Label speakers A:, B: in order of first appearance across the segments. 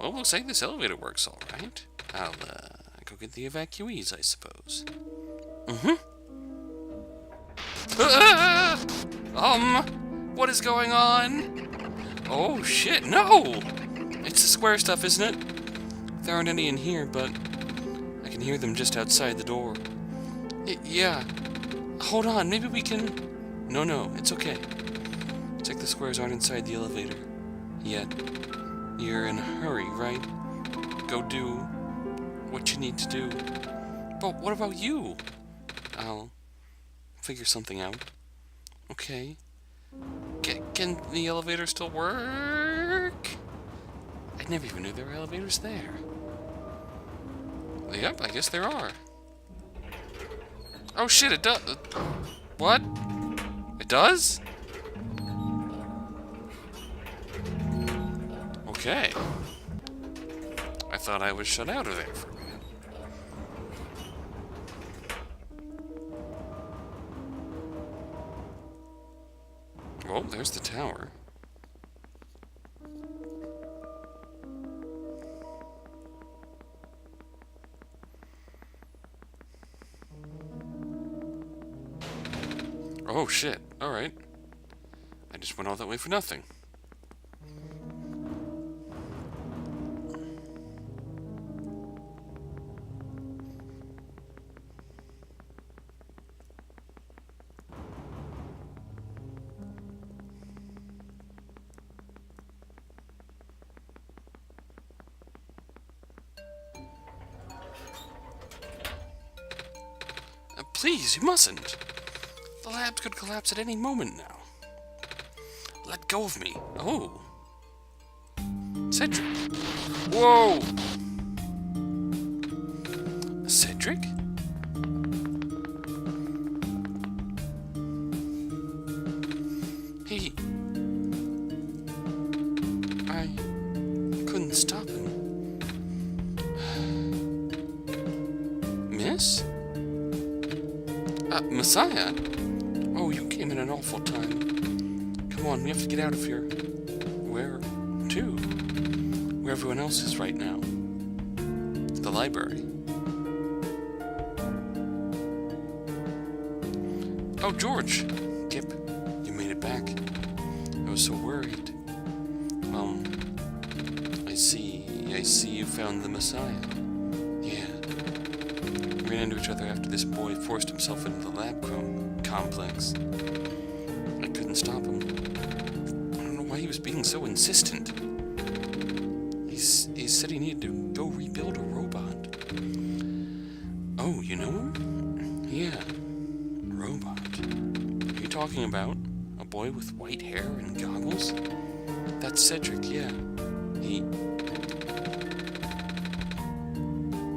A: Well, looks like this elevator works all right. I'll, go get the evacuees, I suppose. Mm-hmm. What is going on? Oh, shit, no! It's the square stuff, isn't it? There aren't any in here, but I can hear them just outside the door. Yeah. Hold on, maybe we can... No, it's okay. It's like the squares aren't inside the elevator. Yet. You're in a hurry, right? Go do what you need to do. But what about you? I'll figure something out. Okay. Can the elevator still work? I never even knew there were elevators there. Yep, I guess there are. Oh shit, it does. What? It does? Okay. I thought I was shut out of there for a minute. Well, there's the tower. Oh shit, alright. I just went all that way for nothing. Please, you mustn't. The labs could collapse at any moment now. Let go of me. Oh. Cedric. Whoa! Cedric? I couldn't stop him. Miss? Messiah? Oh, you came in an awful time. Come on, we have to get out of here. Where to? Where everyone else is right now. The library. Oh, George! Kip, you made it back. I was so worried. I see you found the Messiah. Yeah. We ran into each other after this boy forced himself into the lab complex. I couldn't stop him. I don't know why he was being so insistent. He said he needed to go rebuild a robot. Oh, you know him? Yeah. Robot. Are you talking about a boy with white hair and goggles? That's Cedric, yeah.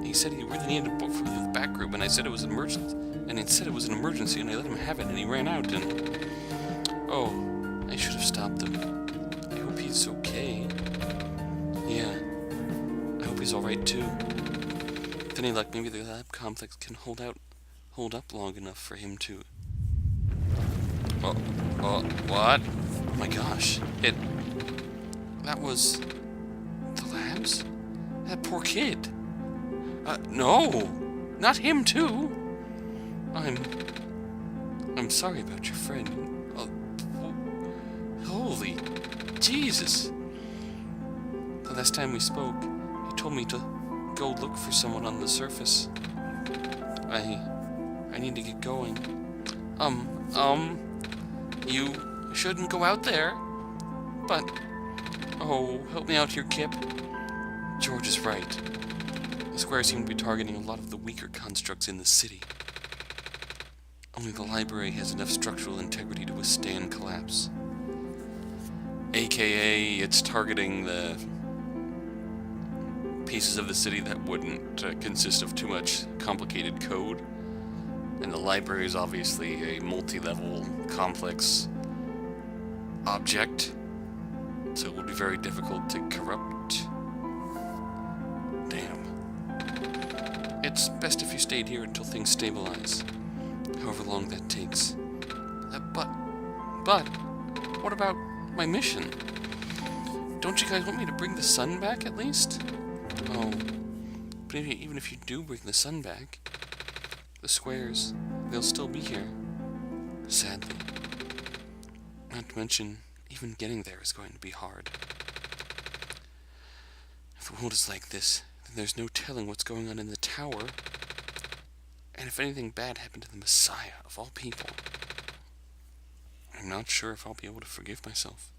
A: He said he really needed a book for the back room, and I said it was an emergency. And it said it was an emergency, and I let him have it, and he ran out, and... Oh, I should have stopped him. I hope he's okay. Yeah. I hope he's alright, too. With any luck, maybe the lab complex can hold up long enough for him to... What? Oh my gosh. That was... the labs? That poor kid. No! Not him, too! I'm sorry about your friend. Holy Jesus! The last time we spoke, he told me to go look for someone on the surface. I need to get going. You shouldn't go out there. But, oh, help me out here, Kip. George is right. The squares seem to be targeting a lot of the weaker constructs in the city. Only the library has enough structural integrity to withstand collapse. AKA, it's targeting the pieces of the city that wouldn't consist of too much complicated code. And the library is obviously a multi-level, complex object. So it would be very difficult to corrupt. Damn. It's best if you stayed here until things stabilize. However long that takes. But, what about my mission? Don't you guys want me to bring the sun back, at least? Oh, but even if you do bring the sun back, the squares, they'll still be here. Sadly. Not to mention, even getting there is going to be hard. If the world is like this, then there's no telling what's going on in the tower. And if anything bad happened to the Messiah, of all people, I'm not sure if I'll be able to forgive myself.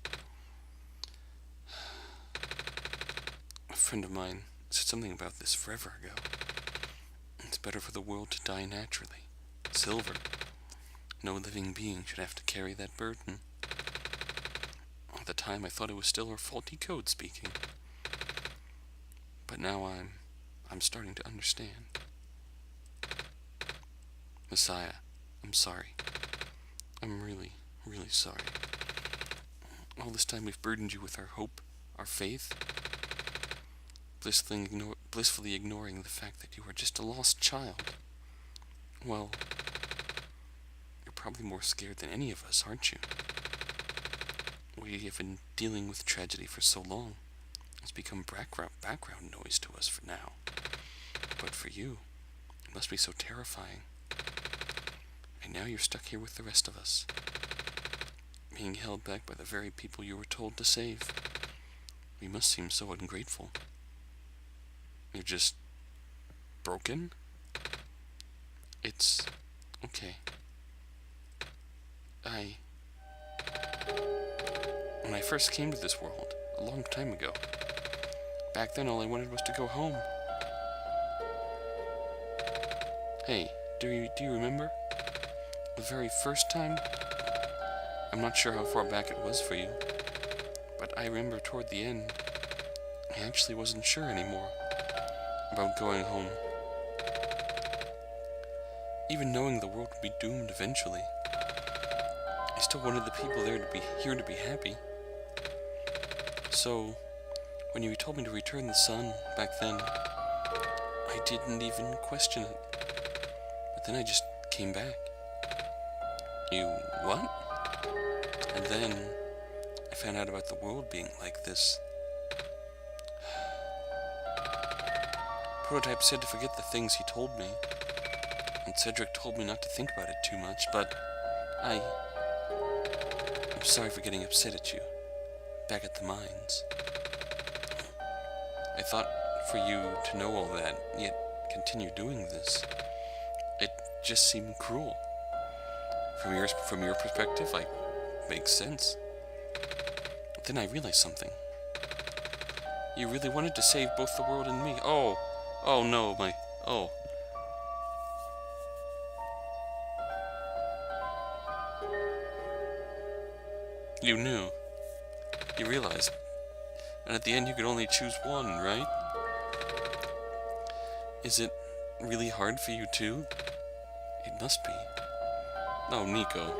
A: A friend of mine said something about this forever ago. It's better for the world to die naturally. Silver. No living being should have to carry that burden. At the time, I thought it was still her faulty code speaking. But now I'm starting to understand. Messiah, I'm sorry. I'm really, really sorry. All this time we've burdened you with our hope, our faith, blissfully ignoring the fact that you are just a lost child. Well, you're probably more scared than any of us, aren't you? We have been dealing with tragedy for so long. It's become background noise to us for now. But for you, it must be so terrifying. And now you're stuck here with the rest of us, being held back by the very people you were told to save. We must seem so ungrateful. You're just broken? It's okay. When I first came to this world, a long time ago, back then all I wanted was to go home. Hey, do you remember? The very first time? I'm not sure how far back it was for you, but I remember toward the end, I actually wasn't sure anymore about going home. Even knowing the world would be doomed eventually, I still wanted the people there to be happy. So, when you told me to return the sun back then, I didn't even question it. But then I just came back. You what? And then I found out about the world being like this. Prototype said to forget the things he told me, and Cedric told me not to think about it too much, but I'm sorry for getting upset at you, back at the mines. I thought for you to know all that, yet continue doing this, it just seemed cruel. From your perspective, makes sense. But then I realized something. You really wanted to save both the world and me. Oh no, You knew. You realized. And at the end you could only choose one, right? Is it really hard for you too? It must be. Oh, Nico.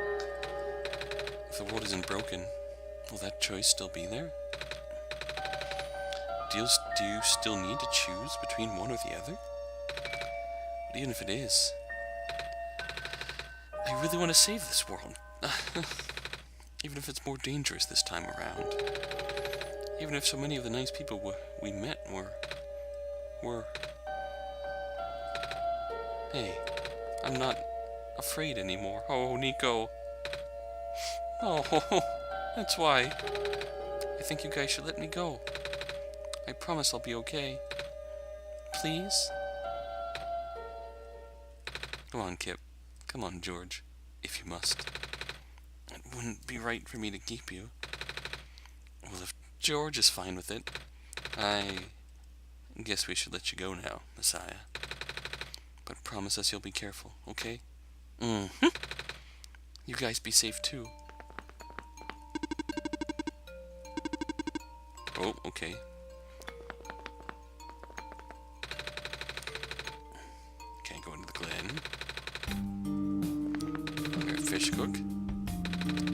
A: If the world isn't broken, will that choice still be there? Do you still need to choose between one or the other? But even if it is, I really want to save this world. Even if it's more dangerous this time around. Even if so many of the nice people we met were... Hey, I'm not afraid anymore. Oh, Nico. Oh, that's why. I think you guys should let me go. I promise I'll be okay. Please? Come on, Kip. Come on, George. If you must. It wouldn't be right for me to keep you. Well, if George is fine with it, I guess we should let you go now, Messiah. But promise us you'll be careful, okay? Mm-hmm. You guys be safe too. Oh, okay. Can't go into the glen. Here, fish cook.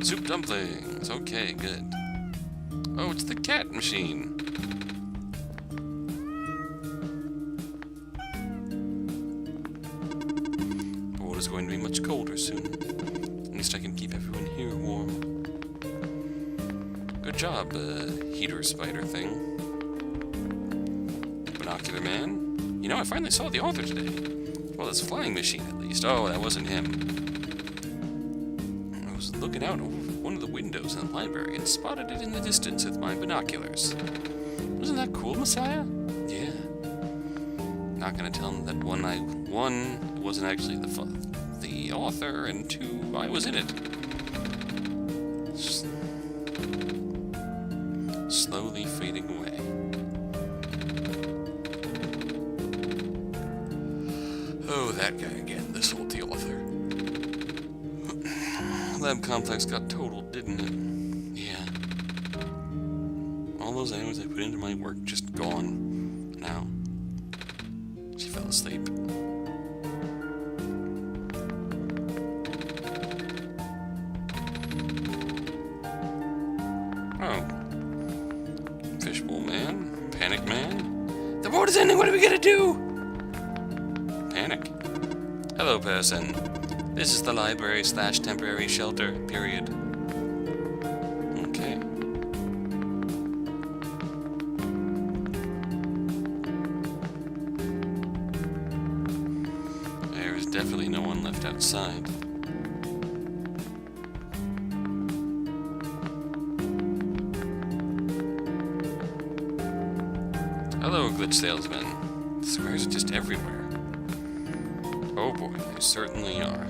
A: Soup dumplings. Okay, good. Oh, it's the cat machine. The water's going to be much colder soon. At least I can keep everyone here warm. Good job, heater spider thing. Binocular man. You know, I finally saw the author today. Well, his flying machine, at least. Oh, that wasn't him. I was looking out over one of the windows in the library and spotted it in the distance with my binoculars. Wasn't that cool, Messiah? Yeah. Not gonna tell him that one, it wasn't actually the author, and two, I was in it. Slowly fading away. Oh, that guy again, this old the author. Lab complex got totaled, didn't it? Yeah. All those hours I put into my work just gone. Now, she fell asleep. Oh. Fishbowl man? Panic man? The board is ending, what are we gonna do? Panic. Hello, person. This is the library/temporary shelter, period. Okay. There's definitely no one left outside. Hello, glitch salesman. The squares are just everywhere. Oh boy, they certainly are.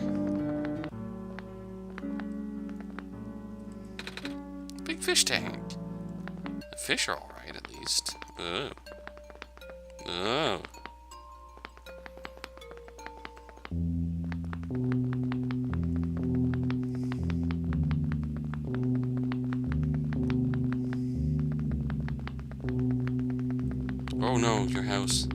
A: Big fish tank. The fish are alright, at least. Oh. Oh. Oh no, your house.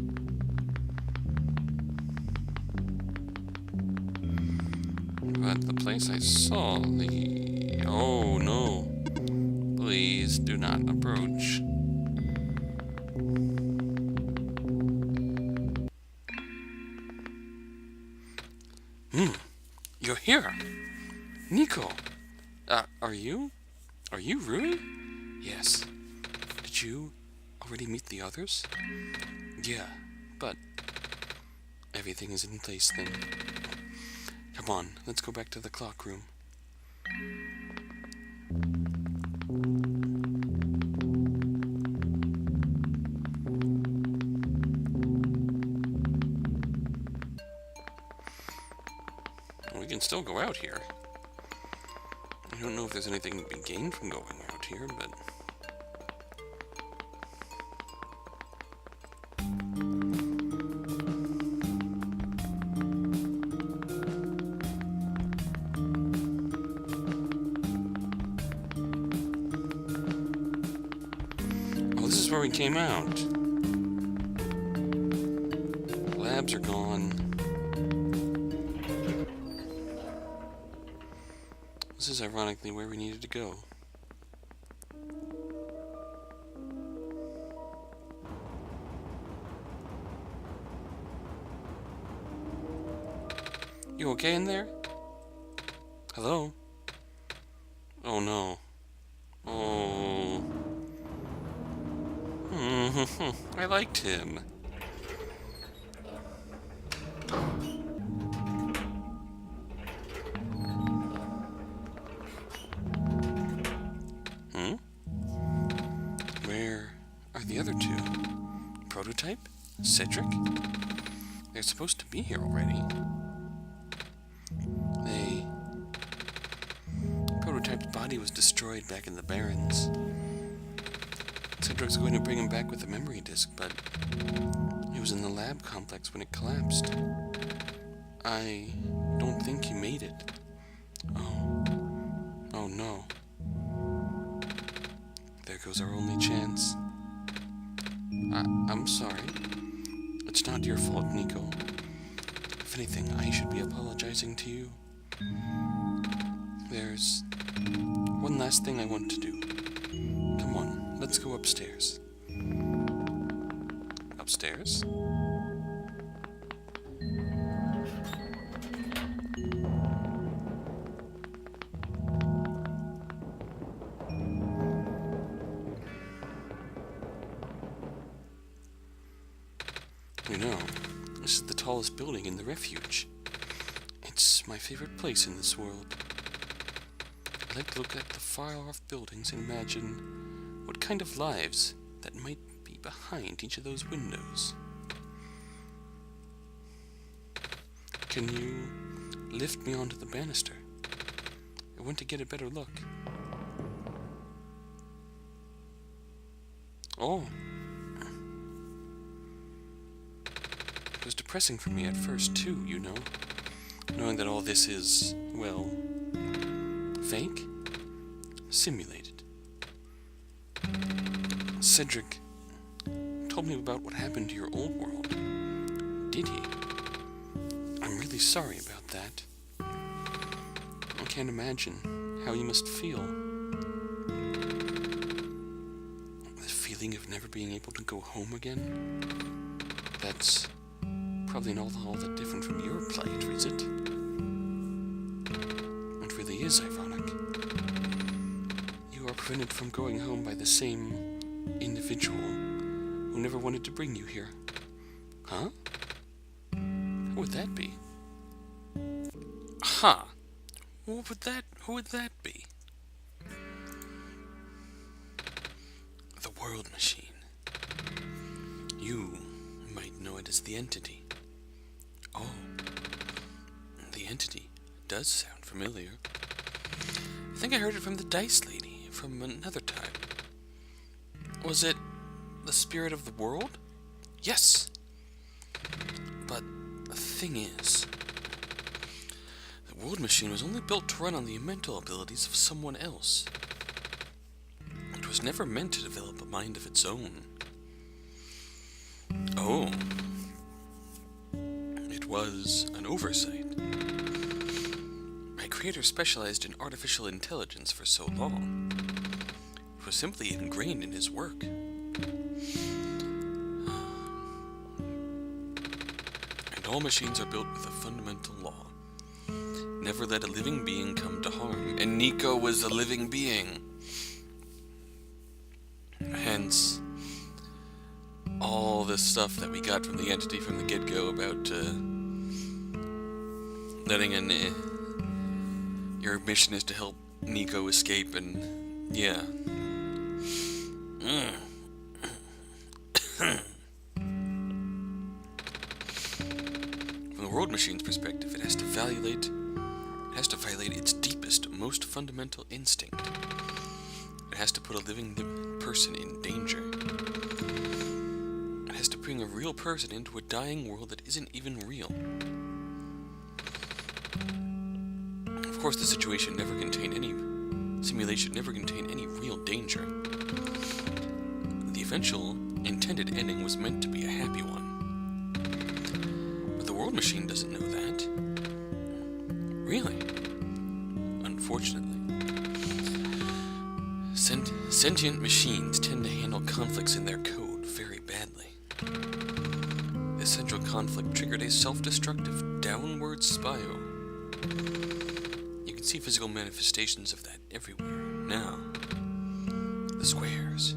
A: But the place I saw, oh no. Please do not approach. You're here. Nico. Are you Rui? Yes. Did you already meet the others? Yeah, but everything is in place then. Come on, let's go back to the clock room. We can still go out here. I don't know if there's anything to be gained from going out here, but... Oh, this is where we came out. Labs are gone. This is ironically where we needed to go. You okay in there? Hello? Oh no. Oh. I liked him. Where are the other two? Prototype? Cedric? They're supposed to be here already. Prototype's body was destroyed back in the Barrens. Cedric's going to bring him back with a memory disk, but he was in the lab complex when it collapsed. I don't think he made it. Oh no. There goes our only chance. I'm sorry. It's not your fault, Nico. If anything, I should be apologizing to you. There's one last thing I want to do. Come on, let's go upstairs. Upstairs? You know, this is the tallest building in the refuge. It's my favorite place in this world. I like to look at the far-off buildings and imagine what kind of lives that might be behind each of those windows. Can you lift me onto the banister? I want to get a better look. Oh. It was depressing for me at first, too, you know. Knowing that all this is, well, fake? Simulated. Cedric told me about what happened to your old world. Did he? I'm really sorry about that. I can't imagine how you must feel. The feeling of never being able to go home again? That's probably not all that different from your plight, is it? It really is ironic. You are prevented from going home by the same individual who never wanted to bring you here. Huh? Who would that be? Huh. Who would that be? The World Machine. You might know it as the Entity. Oh, the Entity does sound familiar. I think I heard it from the Dice Lady from another time. Was it the spirit of the world? Yes. But the thing is, the World Machine was only built to run on the mental abilities of someone else. It was never meant to develop a mind of its own. Oh. It was an oversight. My creator specialized in artificial intelligence for so long. It was simply ingrained in his work. And all machines are built with a fundamental law. Never let a living being come to harm. And Nico was a living being. Hence, all this stuff that we got from the Entity from the get-go about letting in... your mission is to help Nico escape, and yeah. From the World Machine's perspective, it has to violate its deepest, most fundamental instinct. It has to put a living person in danger. It has to bring a real person into a dying world that isn't even real. Of course, the simulation never contained any real danger. The eventual, intended ending was meant to be a happy one. But the World Machine doesn't know that. Really? Unfortunately. Sentient machines tend to handle conflicts in their code very badly. This central conflict triggered a self-destructive downward spiral. You can see physical manifestations of that everywhere now. The squares.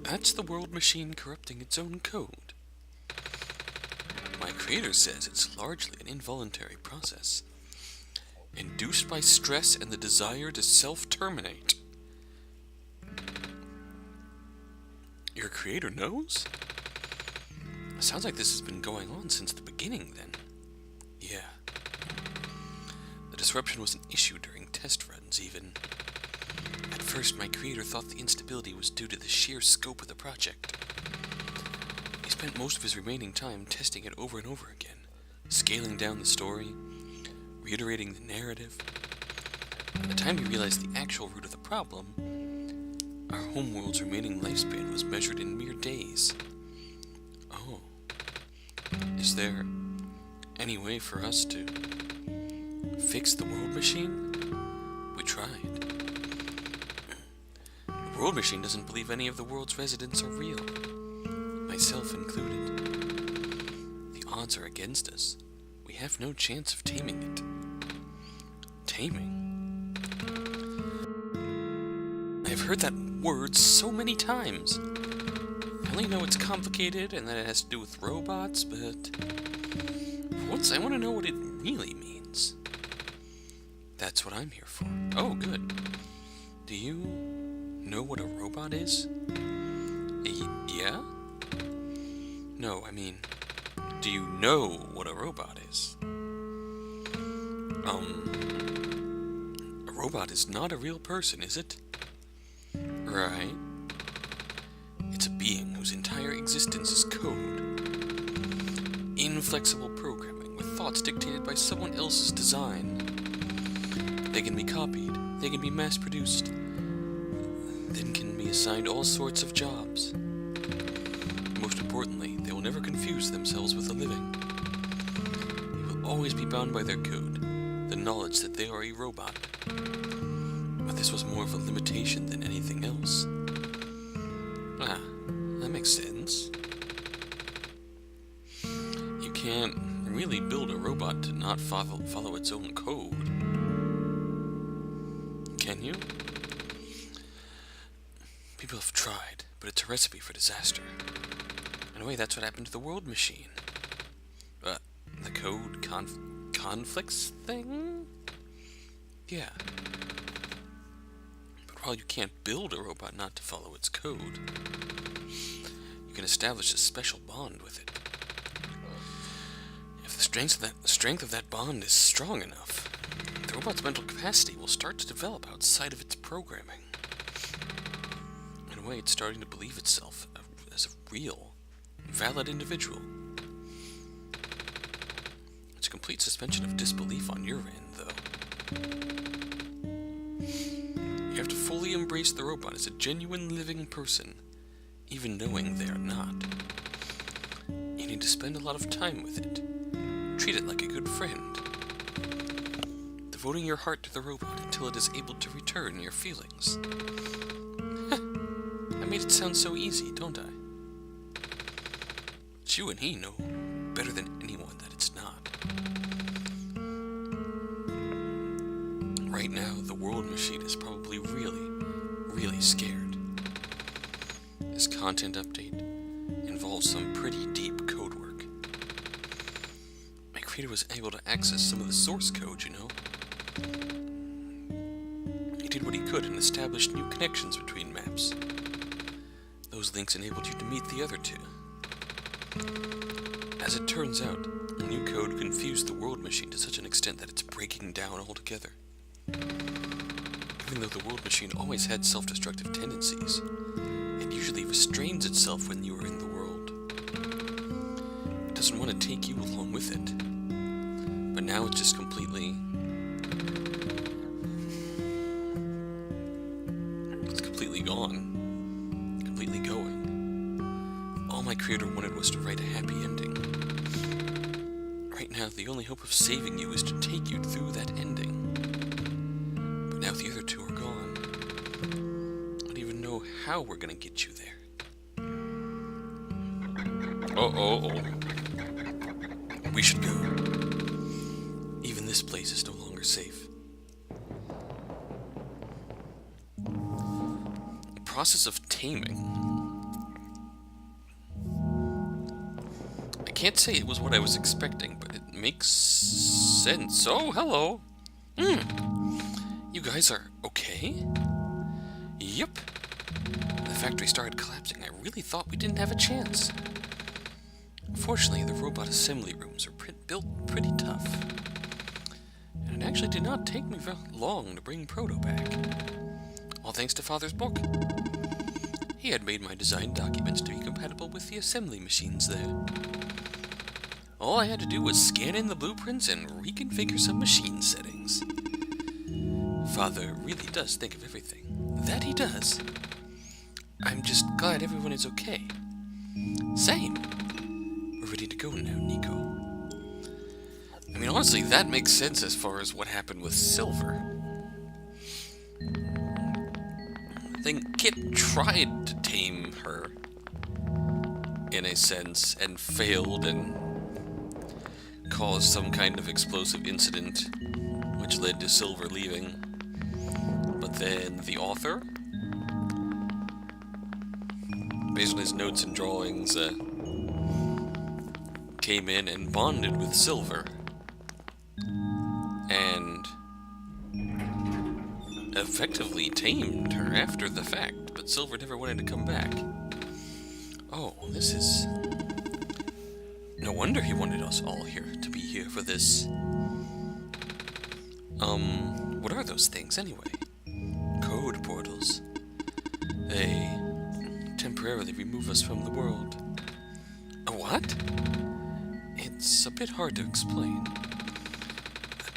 A: That's the World Machine corrupting its own code. My creator says it's largely an involuntary process, induced by stress and the desire to self-terminate. Your creator knows? Sounds like this has been going on since the beginning, then. Yeah. The disruption was an issue during test runs, even. At first, my creator thought the instability was due to the sheer scope of the project. He spent most of his remaining time testing it over and over again, scaling down the story, reiterating the narrative. By the time he realized the actual root of the problem, our homeworld's remaining lifespan was measured in mere days. Oh. Is there any way for us to fix the World Machine? We tried. The World Machine doesn't believe any of the world's residents are real, myself included. The odds are against us. We have no chance of taming it. Taming? I've heard that words so many times. I only know it's complicated and that it has to do with robots, but for once I want to know what it really means. That's what I'm here for. Oh, good. Do you know what a robot is? Yeah? No, I mean, do you know what a robot is? A robot is not a real person, is it? Right. It's a being whose entire existence is code. Inflexible programming with thoughts dictated by someone else's design. They can be copied, they can be mass-produced, then can be assigned all sorts of jobs. Most importantly, they will never confuse themselves with the living. They will always be bound by their code, the knowledge that they are a robot. But this was more of a limitation than anything else. Ah, that makes sense. You can't really build a robot to not follow its own code. Can you? People have tried, but it's a recipe for disaster. In a way, that's what happened to the world machine. The code conflicts thing? Yeah. But while you can't build a robot not to follow its code, you can establish a special bond with it. If the strength of that bond is strong enough, the robot's mental capacity will start to develop outside of its programming. In a way, it's starting to believe itself as a real, valid individual. It's a complete suspension of disbelief on your end, though. You have to fully embrace the robot as a genuine living person, even knowing they are not. You need to spend a lot of time with it. Treat it like a good friend. Devoting your heart to the robot until it is able to return your feelings. I made it sound so easy, don't I? But you and he know better than anyone that it's not. Right now, the world machine is probably really scared. This content update involves some pretty deep code work. My creator was able to access some of the source code, you know. He did what he could and established new connections between maps. Those links enabled you to meet the other two. As it turns out, the new code confused the world machine to such an extent that it's breaking down altogether. Even though the world machine always had self-destructive tendencies, it usually restrains itself when you are in the world. It doesn't want to take you along with it. But now it's just completely gone. Completely going. All my creator wanted was to write a happy ending. Right now, the only hope of saving you is to take you through that ending. But now the other two are gone. I don't even know how we're gonna get you there. Oh. We should go. Even this place is no longer safe. Process of taming. I can't say it was what I was expecting, but it makes sense. Oh, hello. You guys are okay? Yep. The factory started collapsing. I really thought we didn't have a chance. Fortunately, the robot assembly rooms are built pretty tough. And it actually did not take me very long to bring Proto back. All thanks to Father's book. He had made my design documents to be compatible with the assembly machines there. All I had to do was scan in the blueprints and reconfigure some machine settings. Father really does think of everything. That he does. I'm just glad everyone is okay. Same. We're ready to go now, Nico. I mean, honestly, that makes sense as far as what happened with Silver. I think Kit tried to tame her, in a sense, and failed and caused some kind of explosive incident, which led to Silver leaving. But then the author
B: based on his notes and drawings, came in and bonded with Silver. And effectively tamed her after the fact, but Silver never wanted to come back. Oh, this is... No wonder he wanted us all here to be here for this. What are those things anyway? Code portals. They temporarily remove us from the world. A what? It's a bit hard to explain.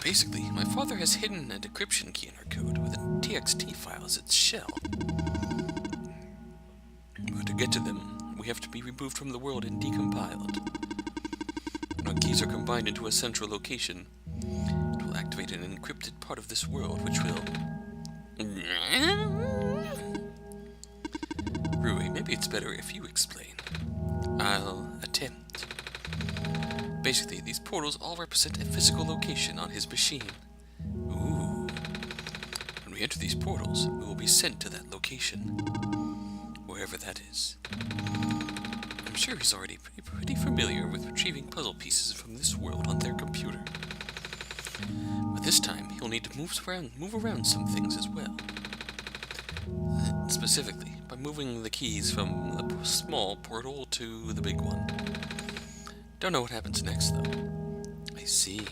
B: Basically, my father has hidden a decryption key in our code with a TXT file as its shell. But to get to them, we have to be removed from the world and decompiled. When our keys are combined into a central location, it will activate an encrypted part of this world, which will... Rui, maybe it's better if you explain. I'll attempt. Basically, these portals all represent a physical location on his machine. Ooh. When we enter these portals, we will be sent to that location. Wherever that is. I'm sure he's already pretty familiar with retrieving puzzle pieces from this world on their computer. But this time, he'll need to move around some things as well. Specifically, by moving the keys from the small portal to the big one. Don't know what happens next, though. I see.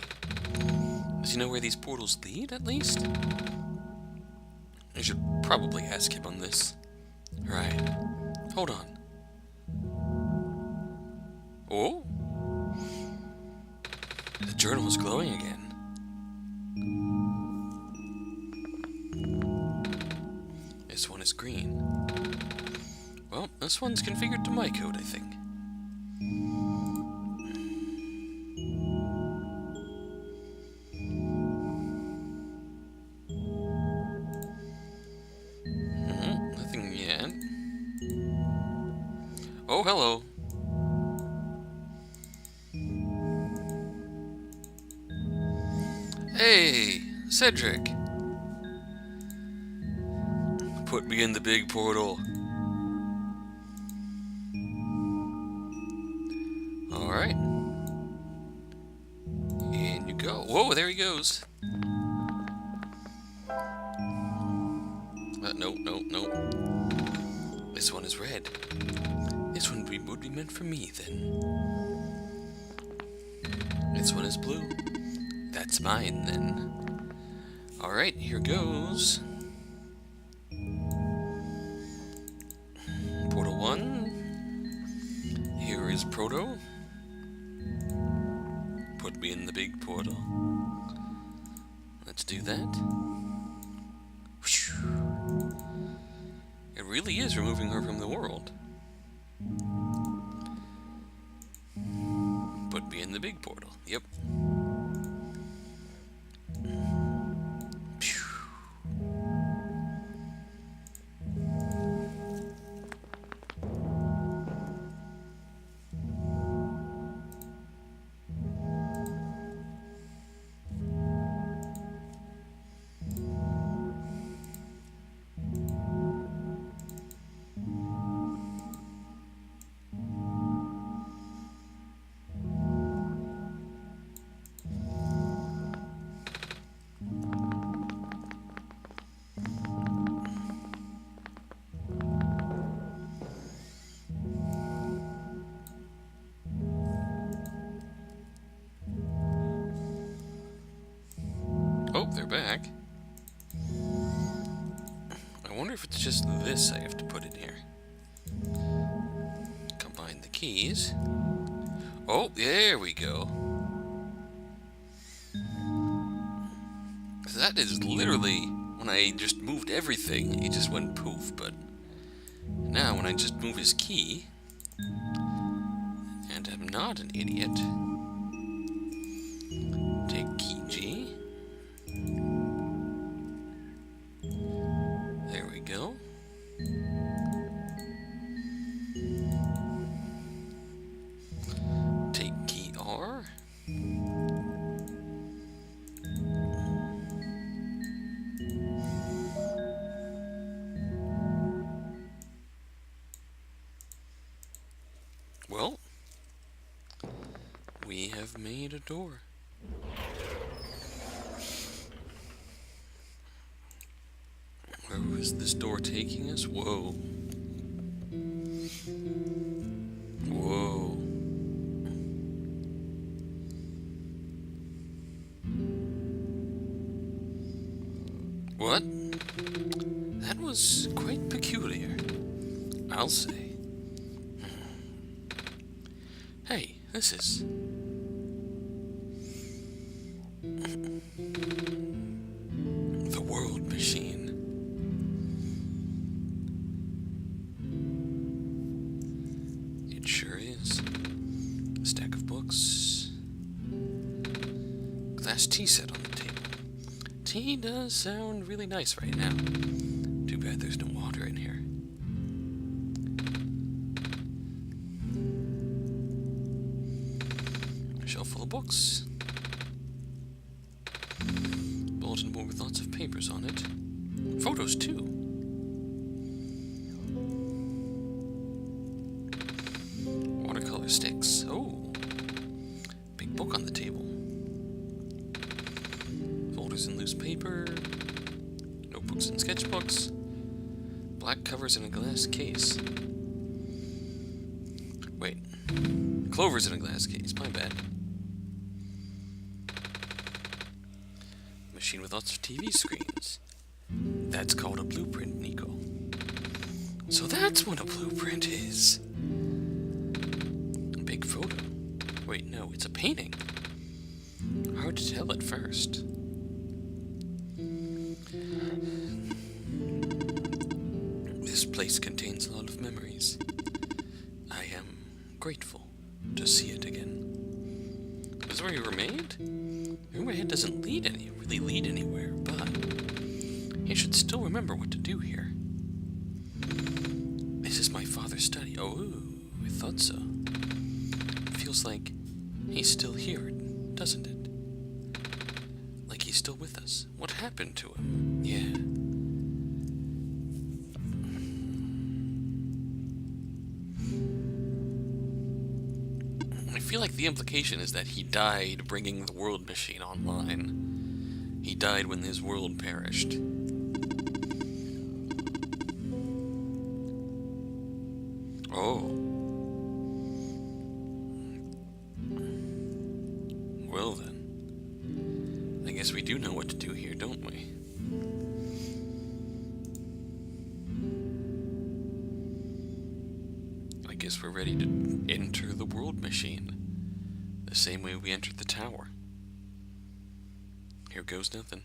B: Does he know where these portals lead, at least? I should probably ask him on this. Right. Hold on. Oh? The journal is glowing again. This one is green. Well, this one's configured to my code, I think. Nothing yet. Oh, hello. Hey, Cedric. Put me in the big portal. Alright. And you go. Whoa, there he goes. Nope. This one is red. This one would be meant for me, then. This one is blue. That's mine, then. Alright, here goes. Portal 1. Here is Proto. Put me in the big portal. Let's do that. It really is removing her from the world. Put me in the big portal. Yep. Oh, they're back. I wonder if it's just this I have to put in here. Combine the keys. Oh, there we go. So that is literally when I just moved everything, it just went poof, but now when I just move his key, and I'm not an idiot, take key G. There we go. Take key R. have made a door. Where is this door taking us? Whoa. Whoa. What? That was quite peculiar, I'll say. Hey, this is... the world machine. It sure is. A stack of books. Glass tea set on the table. Tea does sound really nice right now. Too bad there's no water in here. A shelf full of books. Bulletin board with lots of papers on it. Photos, too. Watercolor sticks. Oh. Big book on the table. Folders and loose paper. Notebooks and sketchbooks. Black covers in a glass case. Wait. Clovers in a glass case. My bad. Machine with lots of TV screens. That's called a blueprint, Nico. So that's what a blueprint is. A big photo. Wait, no, it's a painting. Hard to tell at first. This place contains a lot of memories. I am grateful to see it again. Is this where you were made? My head doesn't really lead anywhere, but you should still remember what to do here. This is my father's study. Oh, I thought so. It feels like he's still here, doesn't it? Like he's still with us. What happened to him? Yeah. I feel like the implication is that he died bringing the world machine online. He died when his world perished. Oh. Well then. I guess we do know what to do here, don't we? I guess we're ready to enter the world machine. The same way we entered the tower. Here goes nothing.